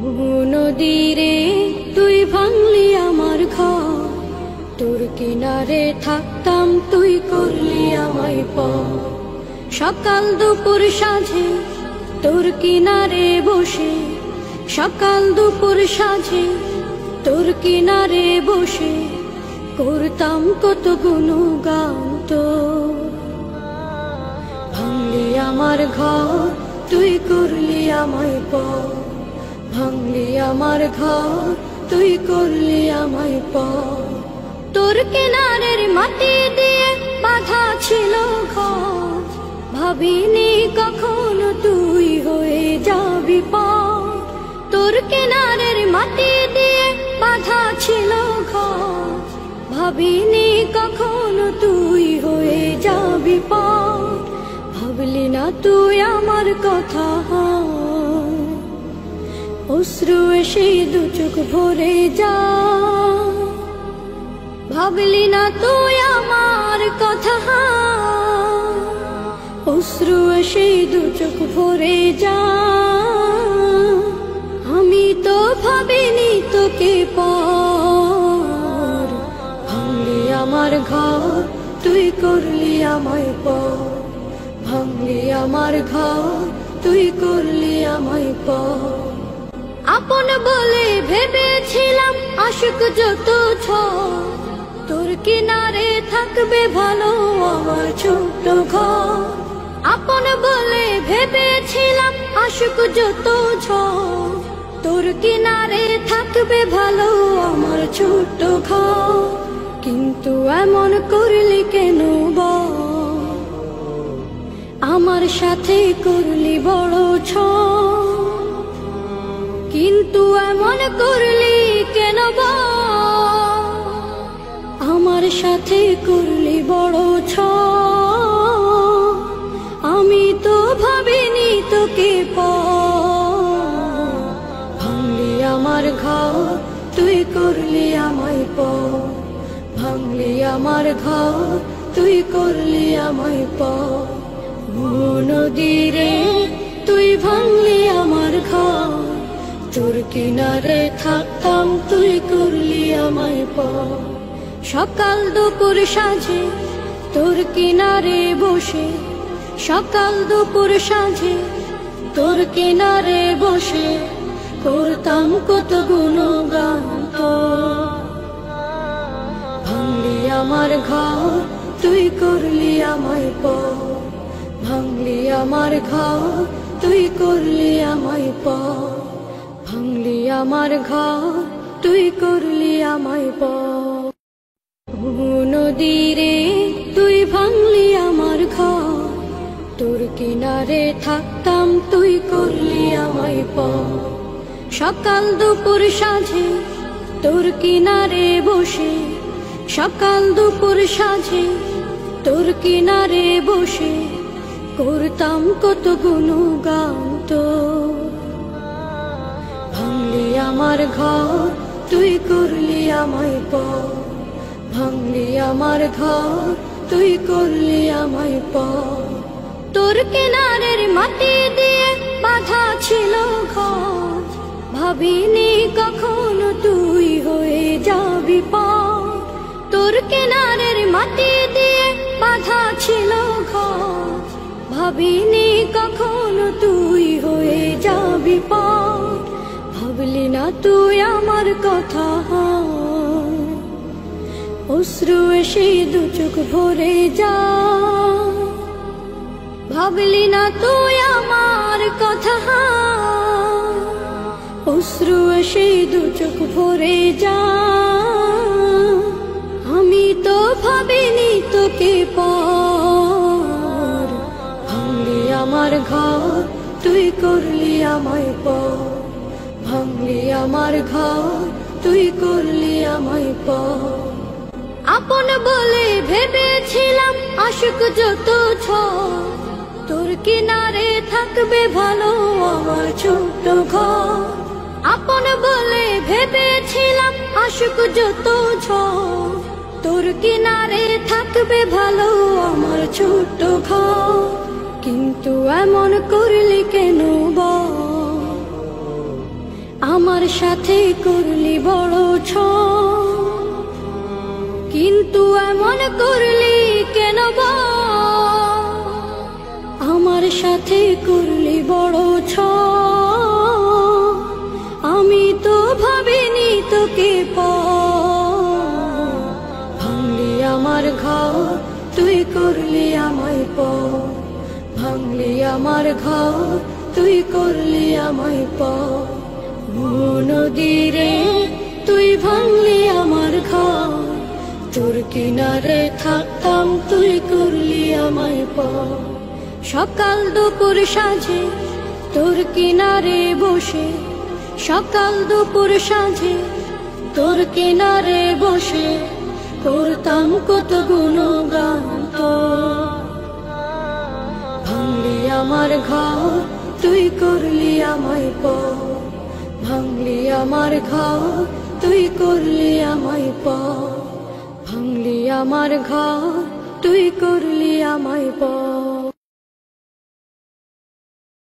নদীরে তুই ভাঙলি আমার ঘর, তোর কিনারে থাকতাম তুই করলি আমায় পর। সকাল দুপুর সাঁঝে তোর কিনারে বসে, সকাল দুপুর সাঁঝে তোর কিনারে বসে করতাম কত গুণগান তোর। ভাঙলি আমার ঘর তুই করলি আমায় পর, ভাঙলি আমার ঘর তুই করলি আমায় পর। তোর কিনারের মাটি দিয়ে বাঁধা ছিল ঘর, ভাবিনি কখনো তুই হয়ে যাবি পর। তোর কিনারের মাটি দিয়ে বাঁধা ছিল ঘর, ভাবিনি কখনো তুই হয়ে যাবি পর। ভাবলি না তুই আমার কথা, অশ্রু এসে দু চোখ ভরে যা। ভাবলি না তুই আমার কথা, অশ্রু এসে দু চোখ ভরে যা। আমি তো ভাবিনি তোকে পর, ভাঙলি আমার ঘর তুই করলি আমায় পর, ভাঙলি আমার ঘর তুই করলি আমায় পর। আপন বলে ভেবেছিলাম আশুক যত ঝড়, তোর কিনারে থাকবে ভালো আমার ছোট্ট ঘর। আপন বলে ভেবেছিলাম আশুক যত ঝড়, তোর কিনারে থাকবে ভালো আমার ছোট্ট ঘর। কিন্তু এমন করলি কেন বল, আমার সাথে করলি বড় ছল। কিন্তু এমন করলি কেন বল, আমার সাথে করলি বড় ছল। আমি তো ভাবিনি তোকে পর, ভাঙলি আমার ঘর তুই করলি আমায় পর, ভাঙলি আমার ঘর তুই করলি আমায় পর। নদীরে তুই ভাঙলি আমার ঘর, তোর কিনারে থাকতাম তুই করলি আমায় পর। সকাল দুপুর সাঁঝে তোর কিনারে বসে, সকাল দুপুর সাঁঝে তোর কিনারে বসে করতাম কত গুণগান তোর। ভাঙলি আমার ঘর তুই করলি আমায় পর, ভাঙলি আমার ঘর তুই করলি আমায় পর, ভাঙলি আমার ঘর তুই করলি আমায় পর। নদীরে তুই ভাঙলি আমার ঘর, তোর কিনারে থাকতাম তুই করলি আমায় পর। সকাল দুপুর সাঁঝে তোর কিনারে বসে, সকাল দুপুর সাঁঝে তোর কিনারে বসে করতাম কত গুণগান তোর। ভাঙলি আমার ঘর তুই করলি আমায় পর, ভাঙলি আমার ঘর তুই করলি আমায় পর। তোর কিনারের মাটি দিয়ে বাঁধা ছিল ঘর, ভাবিনি কখনো তুই হয়ে যাবি পর। তোর কিনারের মাটি দিয়ে বাঁধা ছিল ঘর, ভাবিনি কখনো তুই হয়ে যাবি পর। ভাবলি না তুই আমার কথা, অশ্রু এসে দু চোখ ভরে যা। ভাবলি না তুই আমার কথা, অশ্রু এসে দু চোখ ভরে যা। আমি তো ভাবিনি তোকে পর, ভাঙলি আমার ঘর তুই করলি আমায় পর, ভাঙলি আমার ঘর তুই করলি আমায় পর। আপন বলে ভেবেছিলাম আশুক যত ঝড়, তোর কিনারে থাকবে ভালো আমার ছোট্ট ঘর। আপন বলে ভেবেছিলাম আশুক যত ঝড়, তোর কিনারে থাকবে ভালো আমার ছোট্ট ঘর। কিন্তু এমন করলি কেন বল, আমার সাথে করলি বড় কিন্তু এমন করলি কেন আমার সাথে করলি বড় আমি তো ভাবিনি তোকে ভাঙলি আমার ঘর তুই করলি আমায় ভাঙলি আমার ঘর তুই করলি আমায় নদীরে তুই ভাঙলি আমার ঘর তোর কিনারে থাকতাম তুই করলি আমায় সকাল দুপুর সাঁঝে তোর কিনারে বসে সকাল দুপুর সাঁঝে তোর কিনারে বসে করতাম কত গুণগান ভাঙলি আমার ঘর তুই করলি আমায় ভাঙলি আমার ঘর তুই করলি আমায় ভাঙলি আমার ঘর তুই করলি আমায়